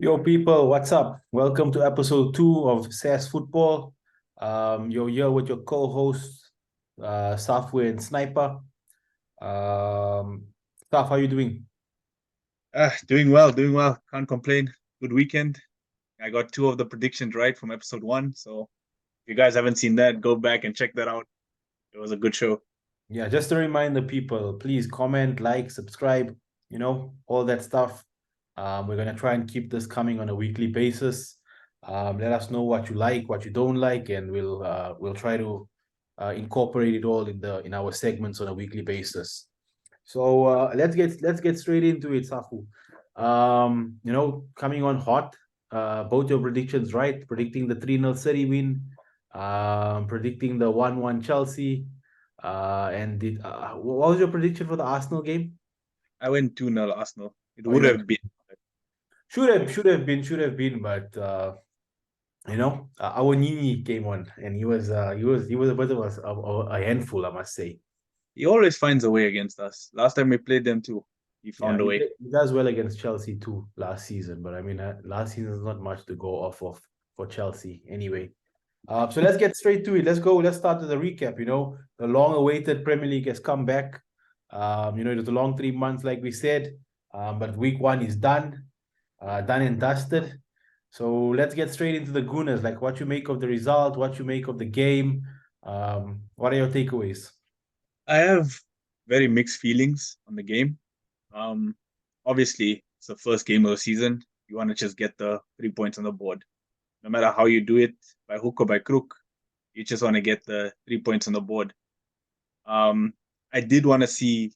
Yo, people, what's up? Welcome to episode 2 of SAS Football. You're here with your co-host, Safway and Sniper. Saf, how you doing? Doing well, doing well. Can't complain. Good weekend. I got two of the predictions right from episode 1. So if you guys haven't seen that, go back and check that out. It was a good show. Yeah, just to remind the people, please comment, like, subscribe, all that stuff. We're gonna try and keep this coming on a weekly basis. Let us know what you like, what you don't like, and we'll try to incorporate it all in our segments on a weekly basis. So let's get straight into it, Safu. Coming on hot. Both your predictions right. Predicting the 3-0 City win, predicting the 1-1 Chelsea. What was your prediction for the Arsenal game? I went 2-0 Arsenal. It Oh, you would went have been. should have been, but our Nini came on, and he was a bit of a handful, I must say. He always finds a way against us. Last time we played them too, he Yeah, found a he, way. did- he does well against Chelsea too last season, but I mean, last season is not much to go off of for Chelsea anyway. So let's get straight to it. Let's go. Let's start with the recap. The long-awaited Premier League has come back. It was a long 3 months, like we said, but week 1 is done, done and dusted. So let's get straight into the Gunners. Like, what you make of the result, what you make of the game. What are your takeaways? I have very mixed feelings on the game. Um, Obviously, it's the first game of the season. You want to just get the 3 points on the board. No matter how you do it, by hook or by crook, you just want to get the 3 points on the board. Um, I did want to see.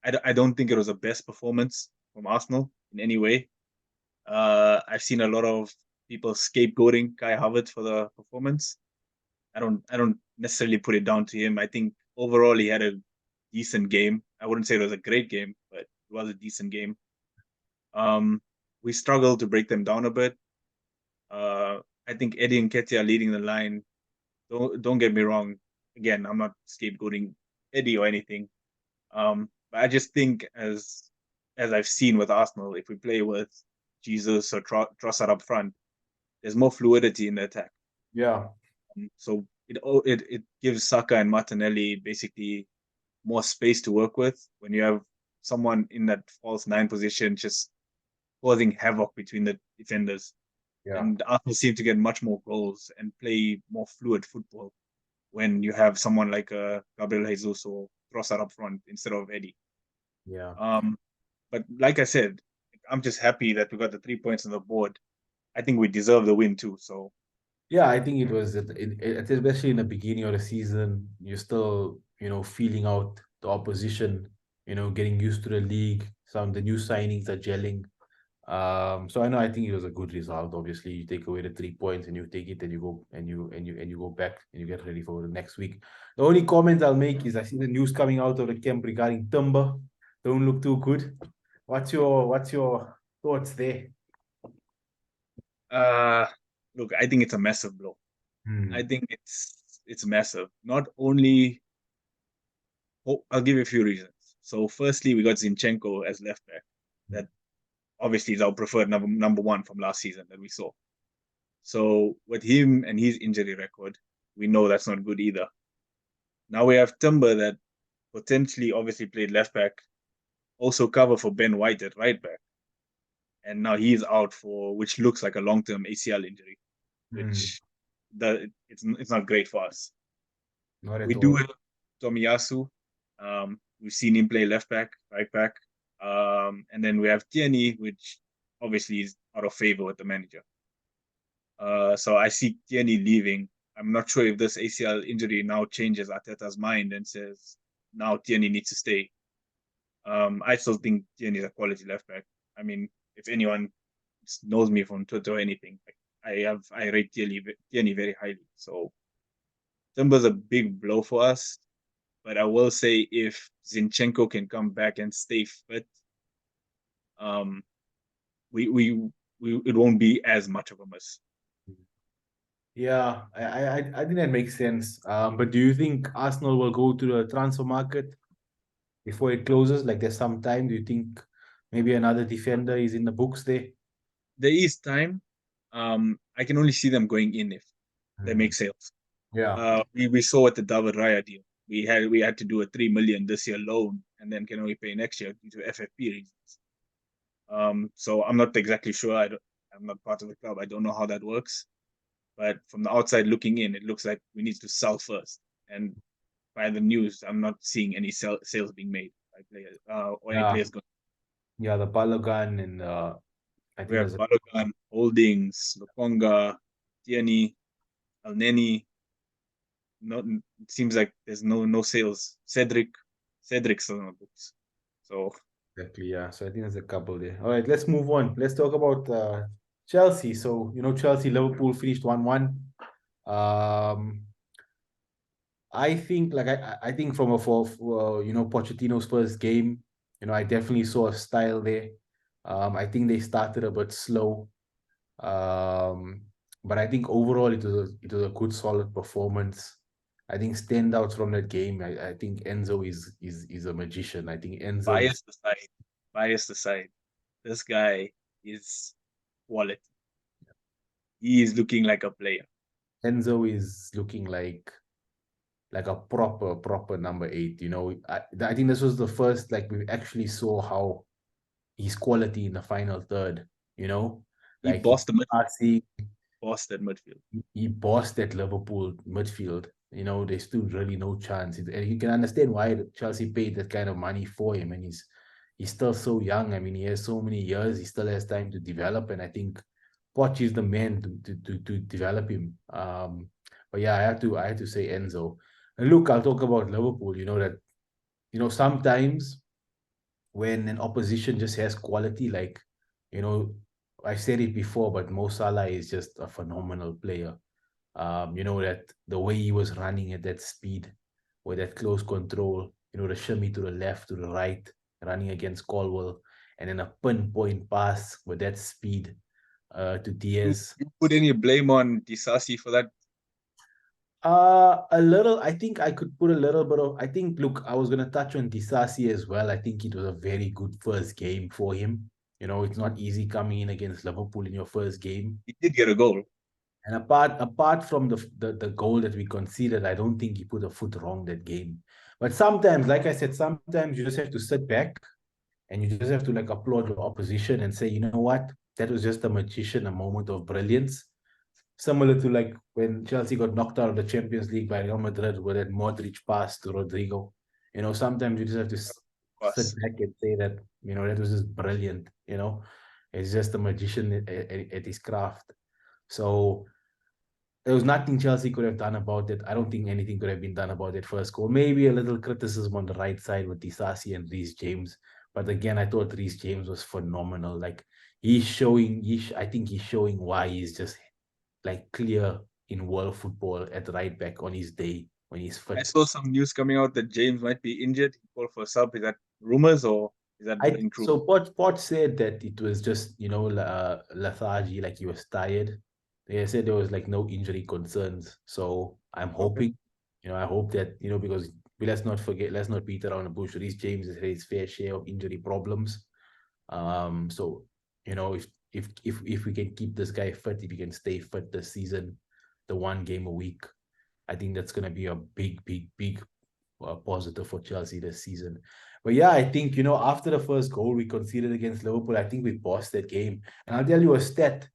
I don't think it was the best performance from Arsenal in any way. I've seen a lot of people scapegoating Kai Havertz for the performance. I don't necessarily put it down to him. I think overall he had a decent game. I wouldn't say it was a great game, but it was a decent game. Um, we struggled to break them down a bit. I think Eddie and Ketia are leading the line. Don't get me wrong. Again, I'm not scapegoating Eddie or anything. But I just think as I've seen with Arsenal, if we play with Jesus or Trossard up front, there's more fluidity in the attack. Yeah, So it gives Saka and Martinelli basically more space to work with when you have someone in that false nine position just causing havoc between the defenders. yeah. And Arsenal seem to get much more goals and play more fluid football when you have someone like Gabriel Jesus or Trossard up front instead of Eddie. Yeah. Um, but like I said, I'm just happy that we got the 3 points on the board. I think we deserve the win too. So Yeah, I think it was especially in the beginning of the season, you're still, feeling out the opposition, getting used to the league. Some of the new signings are gelling. So I think it was a good result. Obviously, you take away the 3 points and you take it and you go and you go back and you get ready for the next week. The only comment I'll make is I see the news coming out of the camp regarding Timber. Don't look too good. What's your thoughts there? uh, look, I think it's a massive blow. I Hmm. think it's massive. Not only, I'll give you a few reasons. So firstly, we got Zinchenko as left back. That obviously is our preferred number one from last season that we saw. So with him and his injury record, we know that's not good either. Now we have Timber that potentially obviously played left back, also cover for Ben White at right back. And now he's out for which looks like a long-term ACL injury, Hmm. which it's not great for us. Not at We do all. have Tomiyasu. We've seen him play left back, right back. And then we have Tierney, which obviously is out of favor with the manager. So I see Tierney leaving. I'm not sure if this ACL injury now changes Arteta's mind and says now Tierney needs to stay. I still think Tierney is a quality left back. I mean, if anyone knows me from Twitter or anything, I rate Tierney very highly. So Timber's a big blow for us. But I will say if Zinchenko can come back and stay fit, um, we it won't be as much of a miss. Yeah, I think that makes sense. But do you think Arsenal will go to the transfer market before it closes? Like there's some time. Do you think maybe another defender is in the books there? there is time. I can only see them going in if they make sales. Yeah. We saw what the David Raya deal. We had to do a 3 million this year loan, and then can only pay next year due to FFP reasons. So I'm not exactly sure. I'm not part of the club. I don't know how that works. But from the outside looking in, it looks like we need to sell first. And by the news, I'm not seeing any sales being made by players or any Yeah. players going. Yeah, the Balogun and I We think have there's a Balogun, Holdings, Lokonga, Tierney, Alneni. No, it seems like there's no sales. Cedric's still on the books. So exactly, yeah. So I think there's a couple there. All right, let's move on. Let's talk about Chelsea. So, Chelsea, Liverpool finished 1-1. Um, I think I think from for Pochettino's first game, I definitely saw a style there. I think they started a bit slow. Um, but I think overall it was a good solid performance. I think standouts from that game. I think Enzo is a magician. I think Enzo is biased aside, biased aside, this guy is quality. He is looking like a player. Enzo is looking like a proper number 8. I think this was the first like we actually saw how his quality in the final third. He Like his bossed the midfield. passing, Bossed that midfield. he bossed that Liverpool midfield. They stood really no chance. And you can understand why Chelsea paid that kind of money for him. And he's still so young. I mean, he has so many years. He still has time to develop. And I think Poch is the man to develop him. But yeah, I had to say Enzo. And look, I'll talk about Liverpool. Sometimes when an opposition just has quality, like, you know, I said it before, but Mo Salah is just a phenomenal player. That the way he was running at that speed with that close control, the shimmy to the left, to the right, running against Colwell, and then a pinpoint pass with that speed to You, Diaz. you put any blame on Disasi for that? A little. I think I could put a little bit of. I think. Look, I was gonna touch on Disasi as well. I think it was a very good first game for him. It's not easy coming in against Liverpool in your first game. He did get a goal. And apart from the goal that we conceded, I don't think he put a foot wrong that game. But sometimes, like I said, sometimes you just have to sit back and you just have to like applaud your opposition and say, you know what, that was just a magician, a moment of brilliance. Similar to like when Chelsea got knocked out of the Champions League by Real Madrid with that Modric pass to Rodrigo. Sometimes you just have to Of sit course. back and say that, that was just brilliant. It's just a magician at his craft. So there was nothing Chelsea could have done about it. I don't think anything could have been done about that first goal. Maybe a little criticism on the right side with Disasi and Reece James. But again, I thought Reece James was phenomenal. Like I think he's showing why he's just like clear in world football at right back on his day when he's I fit. saw some news coming out that James might be injured. He called for a sub. Is that rumors or is that I being true? so Pot said that it was just lethargy, like he was tired. They said there was like no injury concerns. So I'm Okay. hoping, I hope that because let's not beat around the bush. Reece James has had his fair share of injury problems. So if we can keep this guy fit, if he can stay fit this season, the one game a week, I think that's gonna be a big positive for Chelsea this season. But yeah, I think, after the first goal we conceded against Liverpool, I think we bossed that game. And I'll tell you a stat.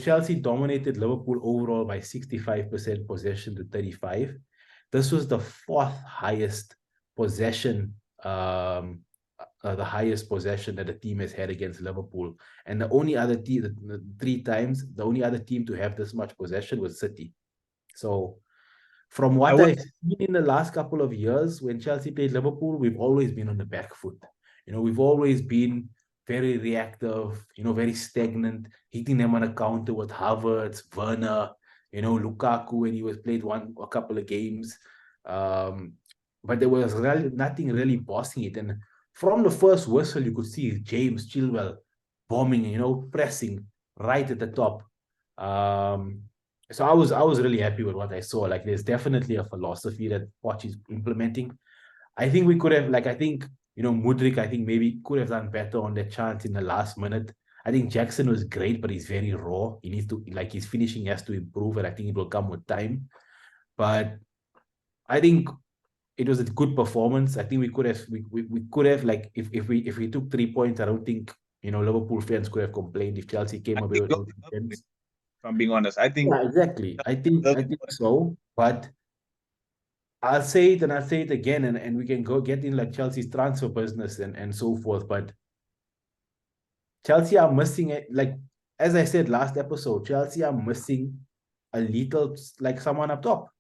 Chelsea dominated Liverpool overall by 65% possession to 35. This was the fourth highest possession, the highest possession that the team has had against Liverpool. And the only other team, the 3 times, the only other team to have this much possession was City. So from I what would I've seen in the last couple of years, when Chelsea played Liverpool, we've always been on the back foot. We've always been very reactive, very stagnant, hitting them on a counter with Havertz, Werner, Lukaku when he was played a couple of games. Um, but there was really nothing really bossing it. And from the first whistle, you could see James Chilwell bombing, pressing right at the top. Um, so I was really happy with what I saw. Like there's definitely a philosophy that Poch is implementing. I think we could have, like, I think, Mudrik, I think maybe could have done better on that chance in the last minute. I think Jackson was great, but he's very raw. He needs to, like, his finishing has to improve, and I think it will come with time. But I think it was a good performance. I think we could have, like, if we took 3 points, I don't think, Liverpool fans could have complained if Chelsea came I away think with we all deserve to win, points. if I'm being honest. I think Yeah, exactly. I think so. But I'll say it and I'll say it again, and we can go get in like Chelsea's transfer business and so forth. But Chelsea are missing it. Like, as I said last episode, Chelsea are missing a little, like, someone up top.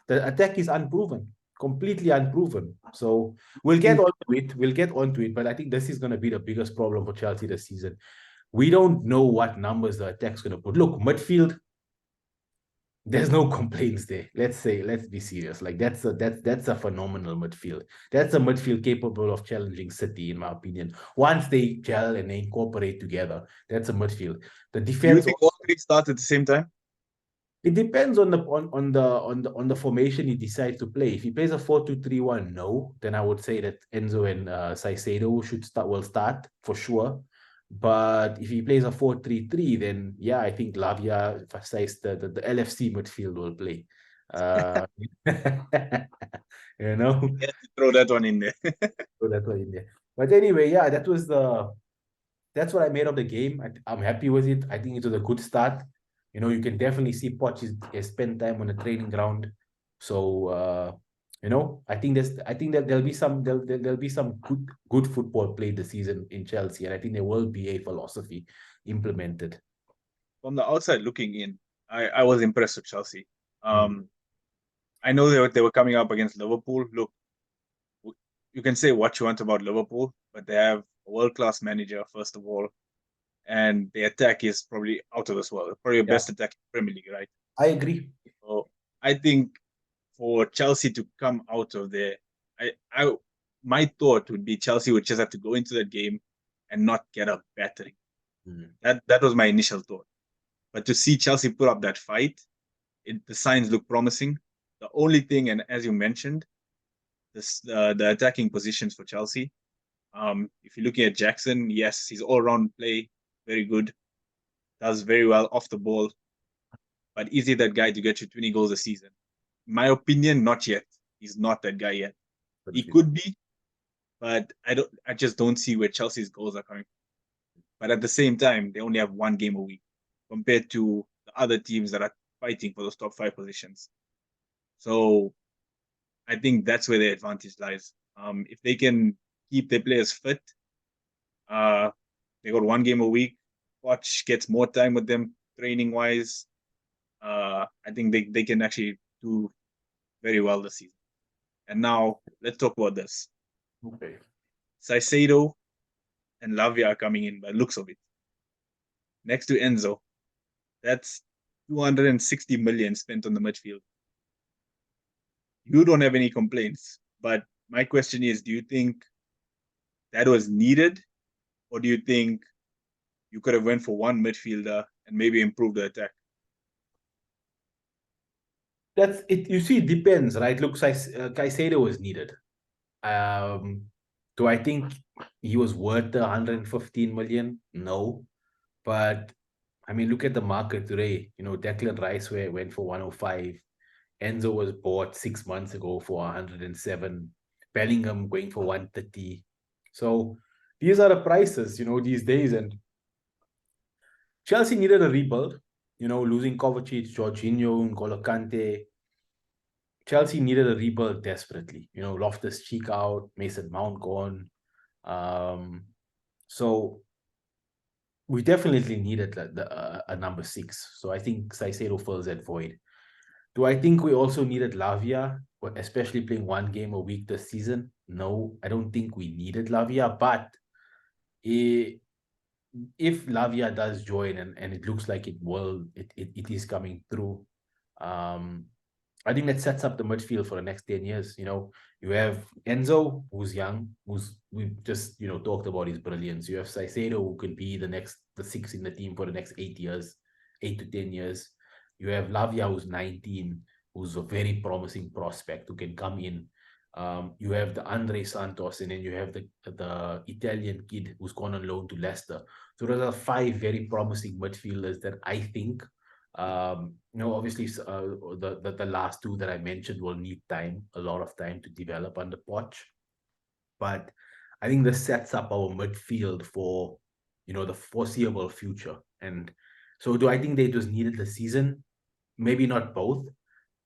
The attack is unproven, completely unproven. So we'll get think onto it. We'll get onto it. But I think this is going to be the biggest problem for Chelsea this season. We don't know what numbers the attack's going to put. Look, midfield, there's no complaints there. Let's be serious. Like, that's a phenomenal midfield. That's a midfield capable of challenging City, in my opinion. Once they gel and they incorporate together, that's a midfield. The Do you defense think all three start at the same time? It depends on the formation he decides to play. If he plays a 4-2-3-1, no, then I would say that Enzo and Caicedo will start for sure. But if he plays a 4-3-3, then yeah, I think Lavia says the LFC midfield will play. Uh, you know, Yeah, throw that one in there. so that's what in there. But anyway, yeah, that's what I made of the game. I'm happy with it. I think it was a good start. You can definitely see Poch has spent time on the training ground. So I think that there'll be some good football played this season in Chelsea, and I think there will be a philosophy implemented. From the outside looking in, I was impressed with Chelsea. Mm. I know they were coming up against Liverpool. Look, you can say what you want about Liverpool, but they have a world-class manager, first of all, and the attack is probably out of this world. Probably the Yeah, best attack in the Premier League, right? I agree. So I think for Chelsea to come out of there, I my thought would be Chelsea would just have to go into that game and not get a battering. Mm. That was my initial thought. But to see Chelsea put up that fight, the signs look promising. The only thing, and as you mentioned, the attacking positions for Chelsea. If you're looking at Jackson, yes, his all-round play very good, does very well off the ball. But is he that guy to get you 20 goals a season? In my opinion, not yet. He's not that guy yet. He could be, but I just don't see where Chelsea's goals are coming from. But at the same time, they only have one game a week compared to the other teams that are fighting for those top five positions. So I think that's where their advantage lies. If they can keep their players fit, uh, they got one game a week. Watch gets more time with them training wise. I think they can actually do very well this season. And now let's talk about this. Okay. Caicedo and Lavia are coming in by looks of it. Next to Enzo, that's 260 million spent on the midfield. You don't have any complaints, but my question is, do you think that was needed, or do you think you could have went for one midfielder and maybe improved the attack? That's it. You see, it depends, right? Look, Caicedo was needed. Um, do I think he was worth the 115 million? No. But I mean, look at the market today. Declan Rice went for 105. Enzo was bought 6 months ago for 107. Bellingham going for 130. So these are the prices, these days. And Chelsea needed a rebuild, losing Kovacic, Jorginho, N'Golo Kante. Chelsea needed a rebuild desperately. Loftus Cheek out, Mason Mount gone. Um, so we definitely needed a number 6. So I think Caicedo fills that void. Do I think we also needed Lavia, especially playing one game a week this season? No, I don't think we needed Lavia. But if Lavia does join, and it looks like it is coming through, um, I think that sets up the midfield for the next 10 years. You have Enzo, who's young, we just, talked about his brilliance. You have Caicedo, who could be the 6 in the team for the next 8 years, 8 to 10 years. You have Lavia, who's 19, who's a very promising prospect who can come in. You have the Andre Santos, and then you have the Italian kid who's gone on loan to Leicester. So those are five very promising midfielders that I think, obviously, the last two that I mentioned will need time, a lot of time to develop under Poch. But I think this sets up our midfield for, the foreseeable future. And so, do I think they just needed the season? Maybe not both,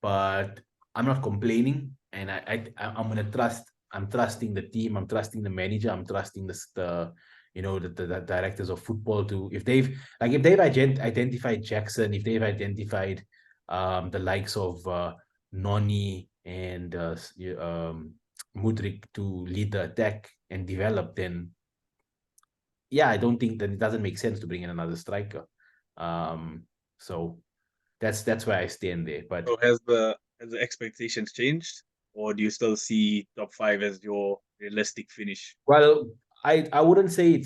but I'm not complaining, and I'm gonna trust. I'm trusting the team. I'm trusting the manager. I'm trusting the directors of football to, if they've identified Jackson, if they've identified the likes of Noni and Mudrik to lead the attack and develop, then yeah, I don't think that it doesn't make sense to bring in another striker. So that's where I stand there. But So has the expectations changed, or do you still see top 5 as your realistic finish? well, I wouldn't say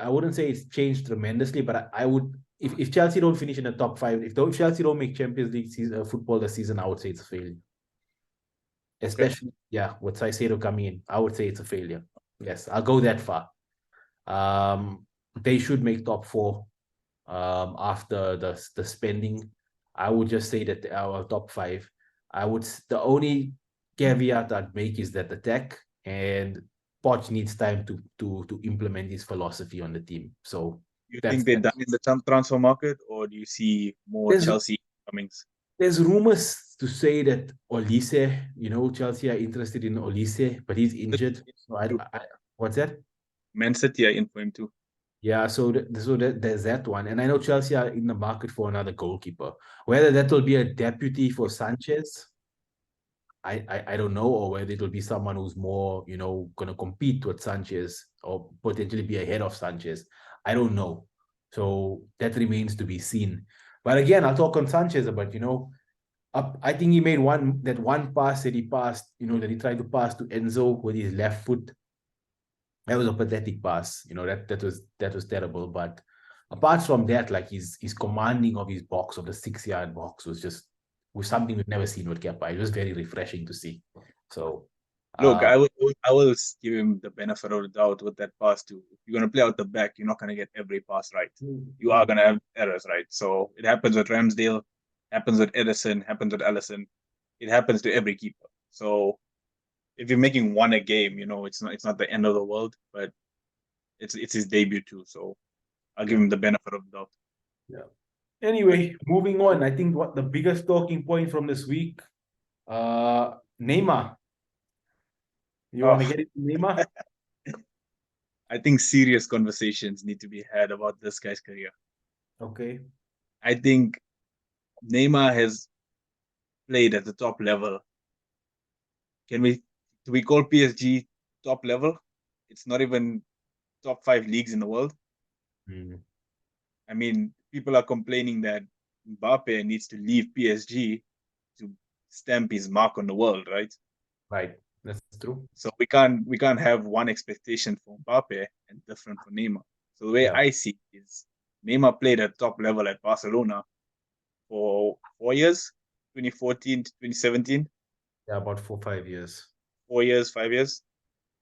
I wouldn't say it's changed tremendously, but I would, if Chelsea don't finish in the top five, if Chelsea don't make Champions League football this season, I would say it's a failure. Okay. Especially, yeah, with Caicedo coming in, I would say it's a failure. Yes, I'll go that far. They should make top four. After the spending, I would just say that our top five. The only caveat I'd make is that the tech and Poch needs time to implement his philosophy on the team. So You that's think they're done in the transfer market, or do you see more there's Chelsea comings? there's rumors to say that Olise, Chelsea are interested in Olise, but he's injured. So what's that? Man City are in for him too. Yeah, there's that one, and I know Chelsea are in the market for another goalkeeper. Whether that will be a deputy for Sanchez, I don't know, or whether it will be someone who's more, going to compete with Sanchez or potentially be ahead of Sanchez. I don't know. So that remains to be seen. But again, I'll talk on Sanchez about, I think he made one pass that he passed, that he tried to pass to Enzo with his left foot. That was a pathetic pass. That was terrible. But apart from that, like his commanding of his box, of the 6-yard box, was something we've never seen with Kepa. It was very refreshing to see. So Look, uh I will give him the benefit of the doubt with that pass too. If you're gonna play out the back, you're not gonna get every pass right. You are gonna have errors, right? So it happens with Ramsdale, happens with Edison, happens with Allison. It happens to every keeper. So if you're making one a game, it's not the end of the world, but it's his debut too. So I'll give yeah, him the benefit of the doubt. yeah. But Anyway, moving on. I think what the biggest talking point from this week, Neymar. You want to oh, get into Neymar? I think serious conversations need to be had about this guy's career. Okay. I think Neymar has played at the top level. Do we call PSG top level? It's not even top 5 leagues in the world. Mm, I mean, people are complaining that Mbappe needs to leave PSG to stamp his mark on the world, right? right. That's true. So we can't have one expectation for Mbappe and different for Neymar. So the way Yeah. I see it is Neymar played at top level at Barcelona for 4 years, 2014 to 2017, Yeah, about 4, 5 years. 4 years, 5 years.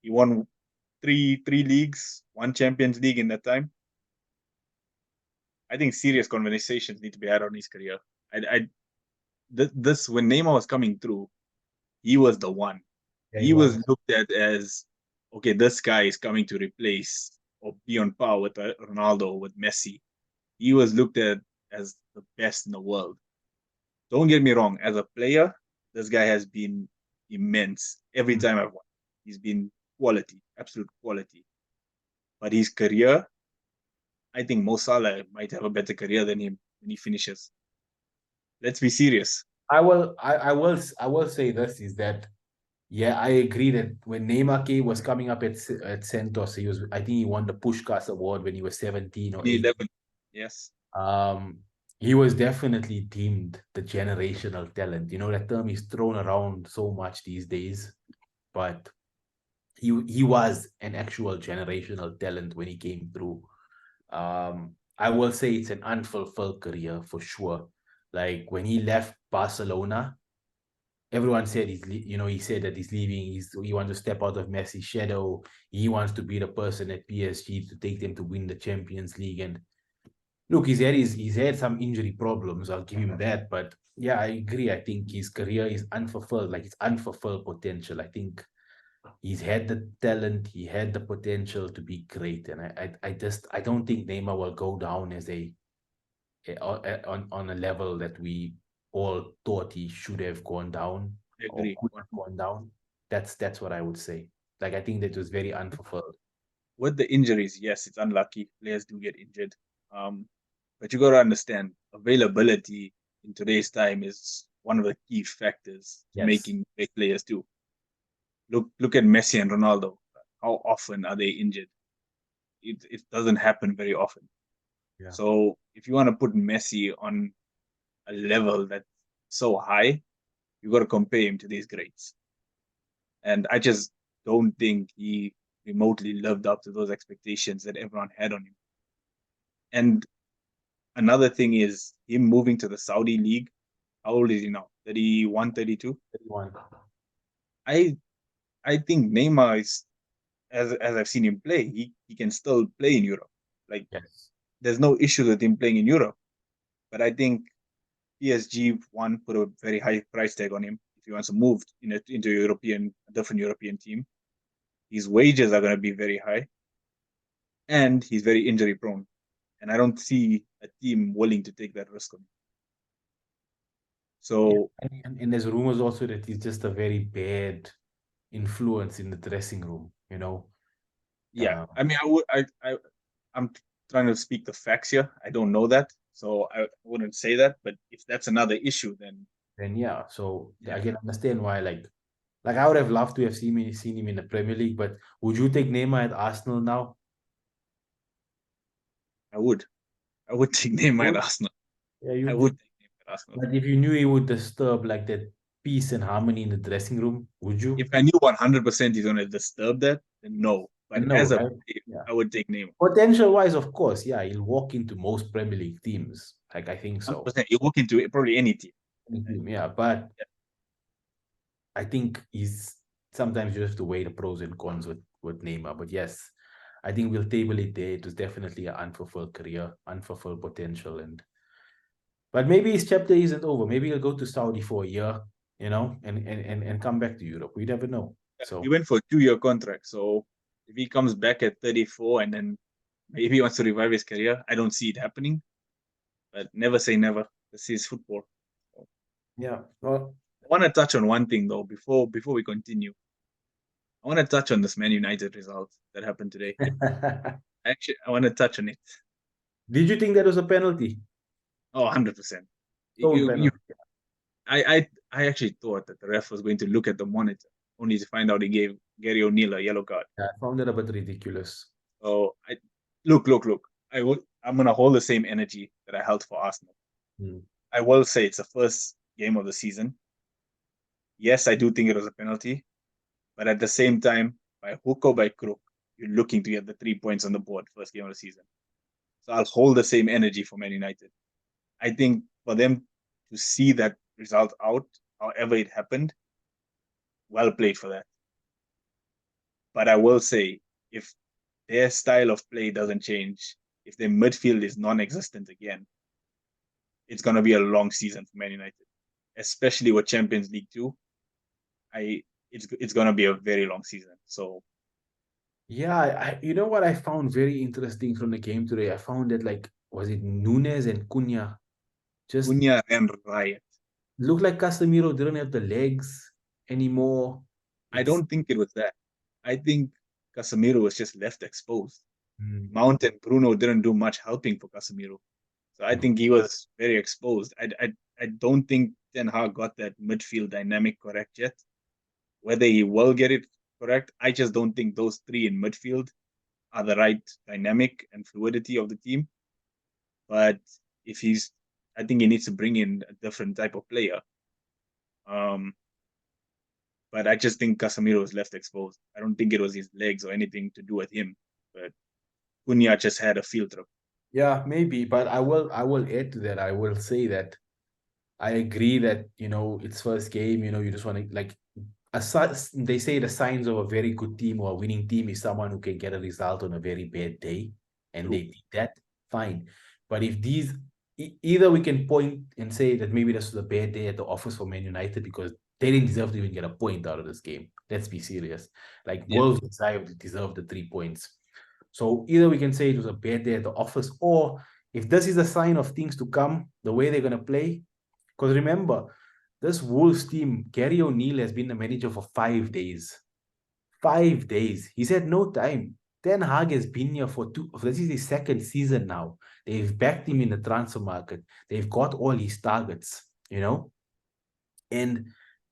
He won three leagues, one Champions League in that time. I think serious conversations need to be had on his career. This when Neymar was coming through, he was the one. Yeah, he He was was. looked at as, okay, this guy is coming to replace or be on par with Ronaldo, with Messi. He was looked at as the best in the world. Don't get me wrong, as a player, this guy has been immense. Every time I've won, he's been quality, absolute quality. But his career, I think Mo Salah might have a better career than him when he finishes. Let's be serious. I will say this is that, yeah, I agree that when Neymar K was coming up at Santos, I think he won the Pushkas Award when he was 17 or 18. 2011. Yes. Um, he was definitely deemed the generational talent. That term is thrown around so much these days, but he was an actual generational talent when he came through. I will say it's an unfulfilled career for sure. Like when he left Barcelona, everyone said he said that he's leaving. He wants to step out of Messi's shadow. He wants to be the person at PSG to take them to win the Champions League. And look, he's had some injury problems. I'll give him that. But yeah, I agree. I think his career is unfulfilled. Like it's unfulfilled potential. I think he's had the talent. He had the potential to be great. And I don't think Neymar will go down as on a level that we all thought he should have gone down I or agree. could have gone down. That's what I would say. Like I think that was very unfulfilled. With the injuries, yes, it's unlucky. Players do get injured. But you got to understand availability in today's time is one of the key factors to Yes. making great players too. Look at Messi and Ronaldo. How often are they injured? It doesn't happen very often. Yeah. So if you want to put Messi on a level that's so high, you got to compare him to these greats. And I just don't think he remotely lived up to those expectations that everyone had on him. And another thing is him moving to the Saudi league. How old is he now? 31, 32? 31. I I think Neymar is, as I've seen him play, he can still play in Europe. Like Yes. there's no issue with him playing in Europe. But I think PSG one put a very high price tag on him if he wants to move into a different European team. His wages are going to be very high, and he's very injury prone. And I don't see a team willing to take that risk on him. Yeah. So And there's rumors also that he's just a very bad influence in the dressing room, you know. yeah, Um, I mean, I'm trying to speak the facts here. I don't know that, so I wouldn't say that. But if that's another issue, then then yeah, so yeah, I can understand why like I would have loved to have seen him in the Premier League, but would you take Neymar at Arsenal now? I would. I would take Neymar at Would? Arsenal. Yeah, you I did. would take Neymar at Arsenal. But if you knew he would disturb like that peace and harmony in the dressing room, would If you? I knew 100% he's going to disturb that, then no. But No, as a right? player, Yeah. I would take Neymar. Potential wise, of course, yeah, he'll walk into most Premier League teams. Like I think so. 100%. You walk into probably any team. Any Right? team, yeah. But Yeah. I think he's sometimes you have to weigh the pros and cons with Neymar. But yes, I think we'll table it there. It was definitely an unfulfilled career, unfulfilled potential, and but maybe his chapter isn't over. Maybe he'll go to Saudi for a year, and come back to Europe. We never know. He So went for a 2-year contract. So if he comes back at 34 and then maybe he wants to revive his career, I don't see it happening. But never say never. This is football. So, yeah, well, I want to touch on one thing though before we continue. I want to touch on this Man United result that happened today. Actually, I want to touch on it. did you think that was a penalty? Oh, 100%. Stone You, penalty. I actually thought that the ref was going to look at the monitor only to find out he gave Gary O'Neill a yellow card. Yeah, I found it a bit ridiculous. So look. I'm gonna hold the same energy that I held for Arsenal. Hmm. I will say it's the first game of the season. Yes, I do think it was a penalty, but at the same time, by hook or by crook, you're looking to get the 3 points on the board first game of the season. So I'll hold the same energy for Man United. I think for them to see that result out, however it happened, well played for that. But I will say, if their style of play doesn't change, if their midfield is non-existent again, it's going to be a long season for Man United, especially with Champions League 2. I it's going to be a very long season. So Yeah, you know what I found very interesting from the game today? I found that like was it Nunes and Cunha just Cunha ran riot. looked like Casemiro didn't have the legs anymore. I It's don't think it was that. I think Casemiro was just left exposed. mm, Mount and Bruno didn't do much helping for Casemiro. So I think he was very exposed. I don't think Ten Hag got that midfield dynamic correct yet. Whether he will get it correct, I just don't think those three in midfield are the right dynamic and fluidity of the team. But if he's, I think he needs to bring in a different type of player. Um, but I just think Casemiro was left exposed. I don't think it was his legs or anything to do with him. But Cunha just had a field trip. yeah, maybe, but I will add to that. I will say that I agree that, it's first game, you just want to like they say the signs of a very good team or a winning team is someone who can get a result on a very bad day, and True. they did that, fine. But if either we can point and say that maybe this was a bad day at the office for Man United because they didn't deserve to even get a point out of this game. Let's be serious. Like Yeah. Wolves deserved the 3 points. So either we can say it was a bad day at the office, or if this is a sign of things to come, the way they're gonna play. Because remember, this Wolves team, Gary O'Neill has been the manager for 5 days. 5 days. He's had no time. Ten Hag has been here for this is his second season now. They've backed him in the transfer market. They've got all his targets. And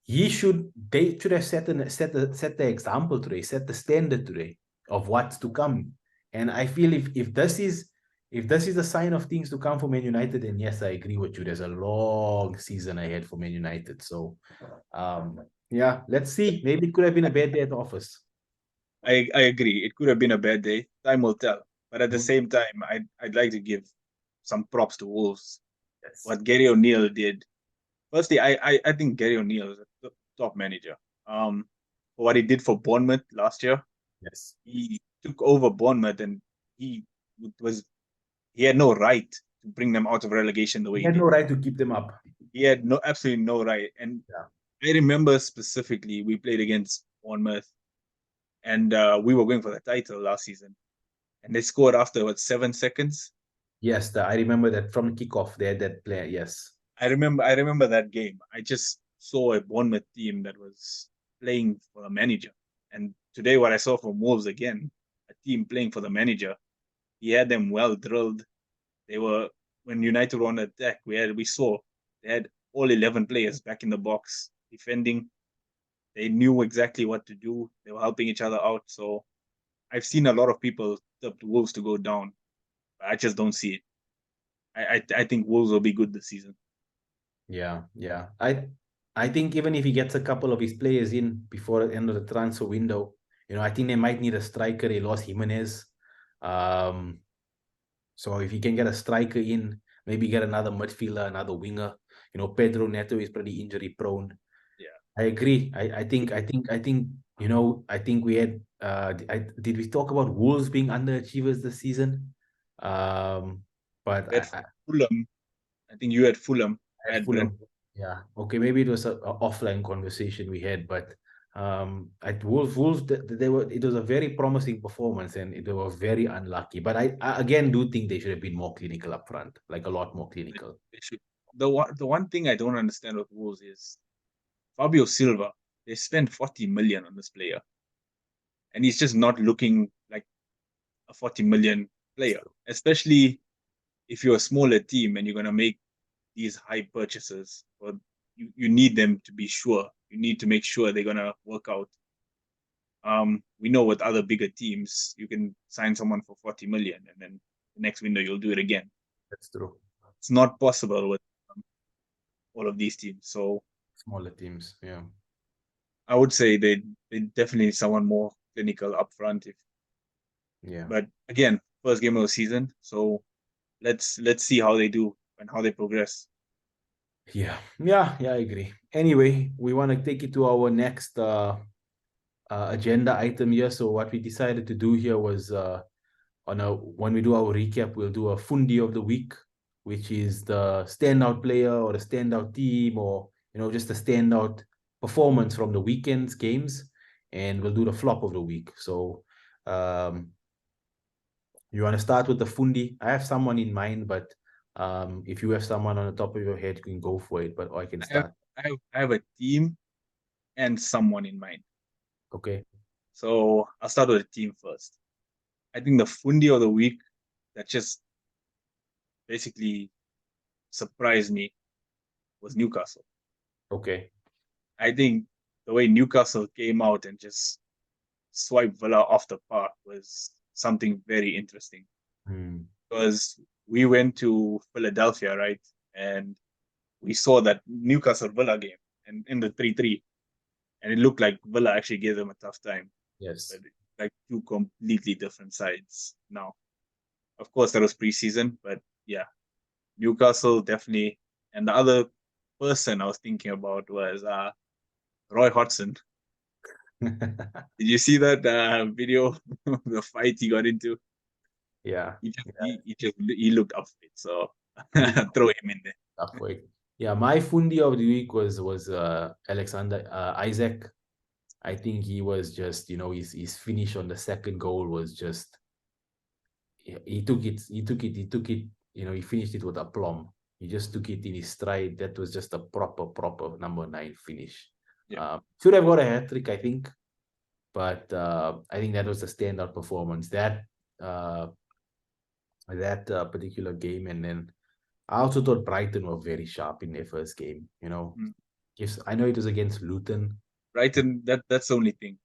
they should have set the example today, set the standard today of what's to come. And I feel if this is a sign of things to come for Man United, then yes, I agree with you. There's a long season ahead for Man United. So yeah, let's see. Maybe it could have been a bad day at the office. I agree. It could have been a bad day. Time will tell. But at the Mhm. same time, I'd like to give some props to Wolves. Yes. What Gary O'Neill did. Firstly, I think Gary O'Neill is a top manager. For what he did for Bournemouth last year, Yes. he took over Bournemouth and he was he had no right to bring them out of relegation the way He he had no did. right to keep them up. He had absolutely no right. And Yeah. I remember specifically we played against Bournemouth and we were going for the title last season. And they scored after 7 seconds. Yes, I remember that from the kickoff. They had that player. Yes. I remember that game. I just saw a Bournemouth team that was playing for the manager. And today what I saw from Wolves again, a team playing for the manager. He had them well drilled. They were when United were on attack, we saw they had all 11 players back in the box defending. They knew exactly what to do. They were helping each other out. So I've seen a lot of people tip the Wolves to go down. But I just don't see it. I think Wolves will be good this season. Yeah, yeah. I think even if he gets a couple of his players in before the end of the transfer window, I think they might need a striker. They lost Jimenez. Um, so if he can get a striker in, maybe get another midfielder, another winger. Pedro Neto is pretty injury prone. Yeah. I agree. I think we had did we talk about Wolves being underachievers this season? Um, but We had Fulham. I think you had Fulham. I at had Brent. Fulham. Yeah. Okay. Maybe it was a offline conversation we had, but at Wolves, they were. It was a very promising performance, and they were very unlucky. But I again do think they should have been more clinical up front, like a lot more clinical. They should. The one thing I don't understand with Wolves is Fabio Silva. They spent 40 million on this player, and he's just not looking like a 40 million player. Especially if you're a smaller team and you're gonna make these high purchases, or you need them to be sure. You need to make sure they're gonna work out. We know with other bigger teams, you can sign someone for 40 million, and then the next window you'll do it again. That's true. It's not possible with all of these teams. So Smaller teams. Yeah. I would say they definitely need someone more clinical up front. Yeah. But again, first game of the season, so let's see how they do and how they progress. Yeah. Yeah. Yeah. I agree. Anyway, we want to take it to our next agenda item here. So what we decided to do here was when we do our recap, we'll do a Fundi of the week, which is the standout player or the standout team or just a standout performance from the weekend's games, and we'll do the flop of the week. So um, you want to start with the Fundi? I have someone in mind, but if you have someone on the top of your head, you can go for it. But I can I have start. I have a team and someone in mind. Okay. So I'll start with the team first. I think the Fundi of the week that just basically surprised me was Newcastle. Okay. I think the way Newcastle came out and just swiped Villa off the park was something very interesting. Hmm. Because we went to Philadelphia, right? And we saw that Newcastle Villa game and in the 3-3. And it looked like Villa actually gave them a tough time. Yes. But like two completely different sides now. Of course, that was preseason, but yeah, Newcastle definitely. And the other person I was thinking about was Roy Hodgson. Did you see that video of the fight he got into? Yeah, He looked up for it, so he throw him in there. up for it. Yeah, my Fundi of the week was Alexander Isaac. I think he was just, his finish on the second goal was just he took it, he finished it with aplomb. He just took it in his stride. That was just a proper number 9 finish. Yeah. Should have got a hat trick, I think, but I think that was a standout performance. That particular game, and then I also thought Brighton were very sharp in their first game. Yes, I know it was against Luton. Brighton, that's the only thing.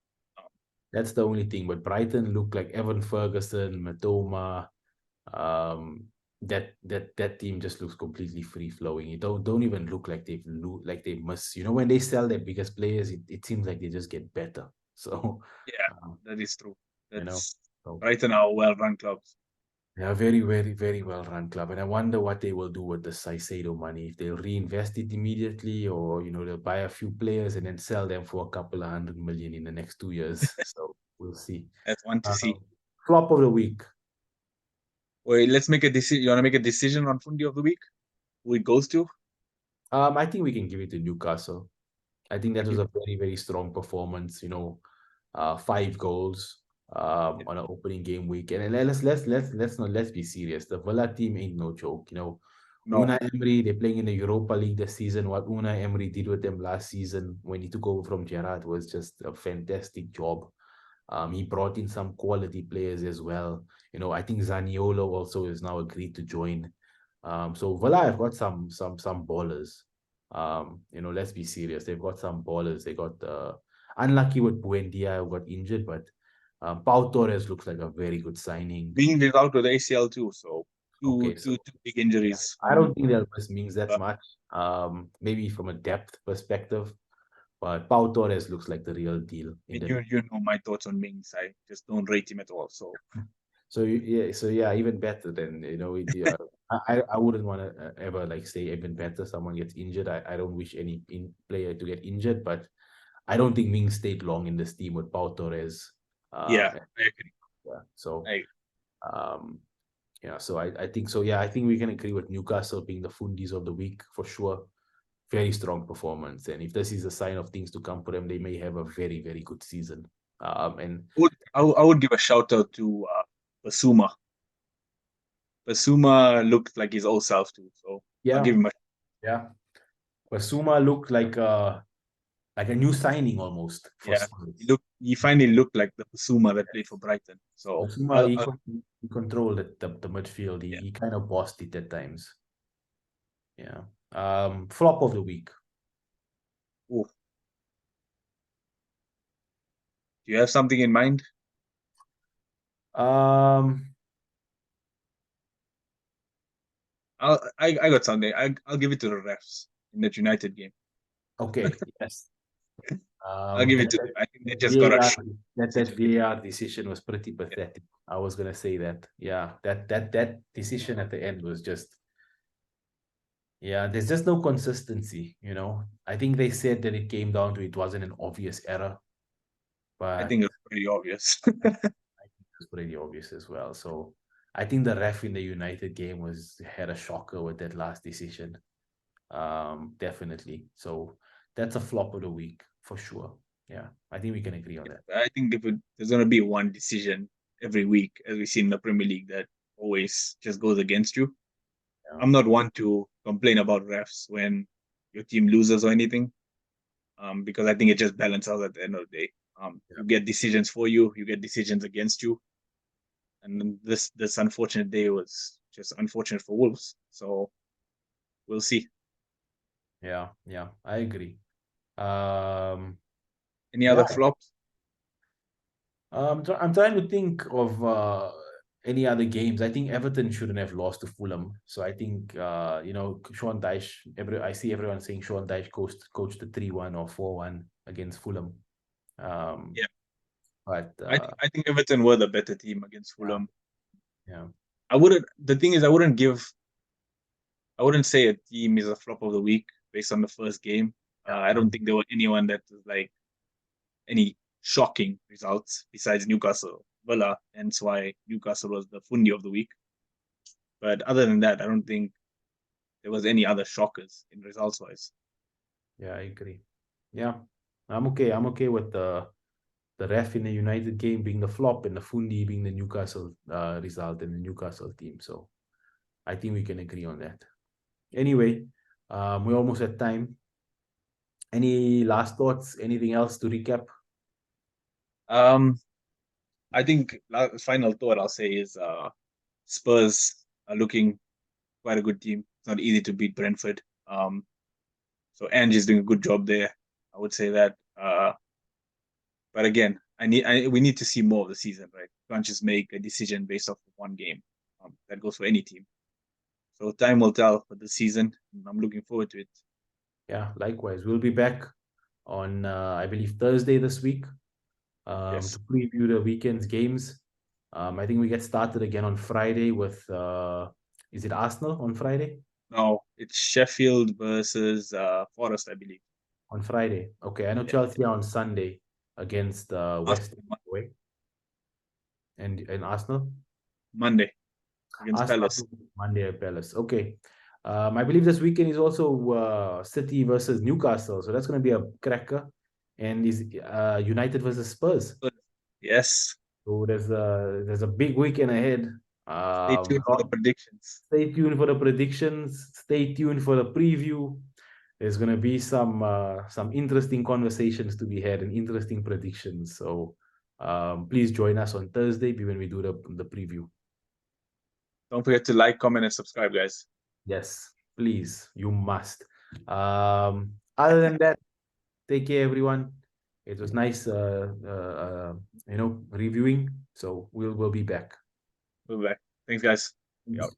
That's the only thing. But Brighton looked like Evan Ferguson, Matoma. That team just looks completely free flowing. You don't even look like they miss. When they sell their biggest players, it seems like they just get better. So Yeah, that is true. That's so Brighton are well-run clubs. they're a very, very, very well run club. And I wonder what they will do with the Caicedo money. If they'll reinvest it immediately, or they'll buy a few players and then sell them for a couple of 100 million in the next 2 years. So we'll see. That's one to see. Flop of the week. Wait, let's make a decision. You want to make a decision on Fundi of the week? Who it goes to? I think we can give it to Newcastle. I think that was a very, very strong performance. 5 goals on an opening game week. And let's be serious. The Villa team ain't no joke. No. Unai Emery, they're playing in the Europa League this season. What Unai Emery did with them last season when he took over from Gerrard was just a fantastic job. He brought in some quality players as well. I think Zaniolo also is now agreed to join. So Villa have got some ballers. Let's be serious. They've got some ballers. They got unlucky with Buendia who got injured, but Pau Torres looks like a very good signing. Being out with the ACL too, so Okay, two big injuries. I don't think they'll miss Mings that much. Maybe from a depth perspective, but Pau Torres looks like the real deal. You know my thoughts on Mings. I just don't rate him at all. So yeah, even better than I wouldn't want to ever say even better. Someone gets injured. I don't wish any player to get injured, but I don't think Mings stayed long in this team with Pau Torres. Yeah, I agree. Yeah, so so I think so. Yeah, I think we can agree with Newcastle being the Fundis of the week for sure. Very strong performance, and if this is a sign of things to come for them, they may have a very, very good season. And I would give a shout out to Basuma. Basuma looked like his old self too, so yeah, I'll give him a Basuma looked like a new signing almost. He finally looked like the Basuma that played for Brighton. So Basuma, he controlled the midfield. He kind of bossed it at times. Yeah. Flop of the week. Ooh. Do you have something in mind? I got something. I'll give it to the refs in that United game. Okay. Yes. I'll give it to them. I think they just VAR, got that VAR decision was pretty pathetic. Yeah. I was gonna say that. Yeah, that decision at the end was just. Yeah, there's just no consistency. I think they said that it came down to it wasn't an obvious error, but I think it's pretty obvious. I think it's pretty obvious as well. So I think the ref in the United game had a shocker with that last decision. Definitely. So that's a flop of the week for sure. Yeah, I think we can agree on that. I think there's going to be one decision every week, as we see in the Premier League, that always just goes against you. Yeah. I'm not one to complain about refs when your team loses or anything, because I think it just balances out at the end of the day. You get decisions for you, you get decisions against you, and this unfortunate day was just unfortunate for Wolves. So we'll see. Yeah, I agree. Any other flops? I'm trying to think of any other games. I think Everton shouldn't have lost to Fulham. So I think Sean Dyche. I see everyone saying Sean Dyche coached the 3-1 or 4-1 against Fulham. But I think Everton were the better team against Fulham. Yeah. The thing is, I wouldn't say a team is a flop of the week based on the first game. I don't think there were anyone that was like any shocking results besides Newcastle, Villa, hence why Newcastle was the Fundi of the week. But other than that, I don't think there was any other shockers in results wise. Yeah, I agree. Yeah, I'm okay. I'm okay with the ref in the United game being the flop and the Fundi being the Newcastle result and the Newcastle team. So I think we can agree on that. Anyway, we're almost at time. Any last thoughts? Anything else to recap? I think final thought I'll say is Spurs are looking quite a good team. It's not easy to beat Brentford. So Ange is doing a good job there. I would say that. But again, we need to see more of the season, right? You can't just make a decision based off of one game. That goes for any team. So time will tell for the season. I'm looking forward to it. Yeah, likewise. We'll be back on I believe Thursday this week Yes. to preview the weekend's games. I think we get started again on Friday with is it Arsenal on Friday? No, it's Sheffield versus Forest, I believe. On Friday. Okay, I know Yeah. Chelsea are on Sunday against West Ham away. And Arsenal? Monday against Arsenal Palace. Monday at Palace. Okay. I believe this weekend is also City versus Newcastle. So that's going to be a cracker. And is United versus Spurs. Yes. So there's a big weekend ahead. Stay tuned for the predictions. Stay tuned for the predictions. Stay tuned for the preview. There's going to be some interesting conversations to be had and interesting predictions. So please join us on Thursday when we do the preview. Don't forget to like, comment, and subscribe, guys. Yes, please. You must. Other than that, take care, everyone. It was nice, reviewing. So we'll be back. We'll be back. Thanks, guys. Be out.